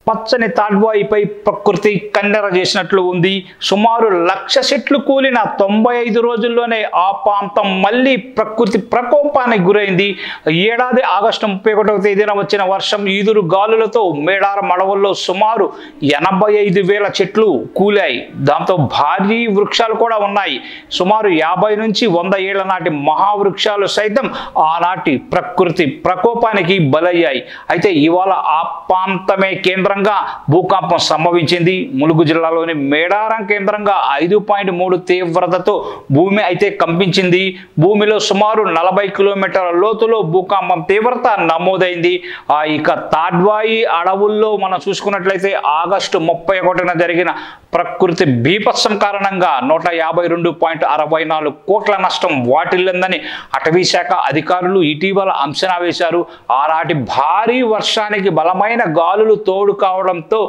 పచ్చని తాడ్వాయిపై ప్రకృతి కన్నెర చేసినట్లు ఉంది. సుమారు 1,00,000 చెట్లు కూలిన 95 రోజుల్లోనే ఆ ప్రాంతం మళ్ళీ ప్రకృతి ప్రకోపానికి గురైంది. ఏడాది ఆగస్టు 31వ తేదీన వచ్చిన వర్షం ఈదురు గాలులతో మేడారం అడవుల్లో సుమారు 85,000 చెట్లు కూలాయి. దాంతో భారీ వృక్షాలు కూడా ఉన్నాయి. సుమారు 50 నుంచి 100 ఏళ్ల నాటి మహావృక్షాలు సైతం ఆనాటి ప్రకృతి ప్రకోపానికి బలయ్యాయి. అయితే ఇవాళ ఆ ప్రాంతమే కేంద్రంగా భూకంపం సంభవించింది. ములుగు జిల్లాలోని మేడారం కేంద్రంగా 5.3 తీవ్రతతో భూమి అయితే కంపించింది. భూమిలో సుమారు 40 కిలోమీటర్ల లోతులో భూకంపం తీవ్రత నమోదైంది. ఇక తాడ్వాయి అడవుల్లో మనం చూసుకున్నట్లయితే ఆగస్టు 31న జరిగిన ప్రకృతి బీభత్సం కారణంగా 152.64 కోట్ల నష్టం వాటిల్లిందని అటవీ శాఖ అధికారులు ఇటీవల అంచనా వేశారు. ఆనాటి భారీ వర్షానికి బలమైన గాలులు తోడు కావడంతో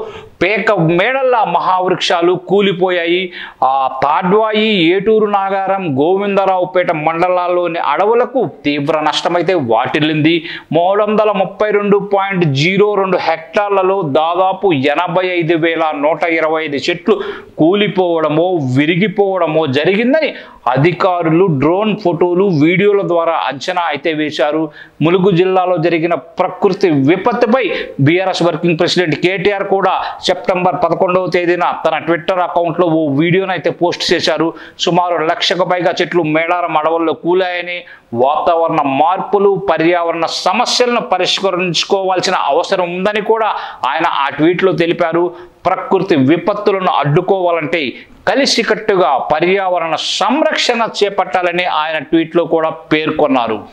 పేక మేడల్లా మహావృక్షాలు కూలిపోయాయి. ఆ తాడ్వాయి, ఏటూరు నాగారం, గోవిందరావుపేట మండలాల్లోని అడవులకు తీవ్ర నష్టమైతే వాటిల్లింది. 332.02 హెక్టార్లలో దాదాపు 85,125 చెట్లు కూలిపోవడమో విరిగిపోవడమో జరిగిందని అధికారులు డ్రోన్ ఫోటోలు వీడియోల ద్వారా అంచనా అయితే వేశారు. ములుగు జిల్లాలో జరిగిన ప్రకృతి విపత్తుపై బీఆర్ఎస్ వర్కింగ్ ప్రెసిడెంట్ కేటీఆర్ కూడా సెప్టెంబర్ 11వ తేదీన తన ట్విట్టర్ అకౌంట్లో ఓ వీడియోను అయితే పోస్ట్ చేశారు. సుమారు 1,00,000కు పైగా చెట్లు మేడారం అడవుల్లో కూలాయని, వాతావరణ మార్పులు, పర్యావరణ సమస్యలను పరిష్కరించుకోవాల్సిన అవసరం ఉందని కూడా ఆయన ఆ ట్వీట్లో తెలిపారు. ప్రకృతి విపత్తులను అడ్డుకోవాలంటే కలిసికట్టుగా పర్యావరణ సంరక్షణ చేపట్టాలని ఆయన ట్వీట్లో కూడా పేర్కొన్నారు.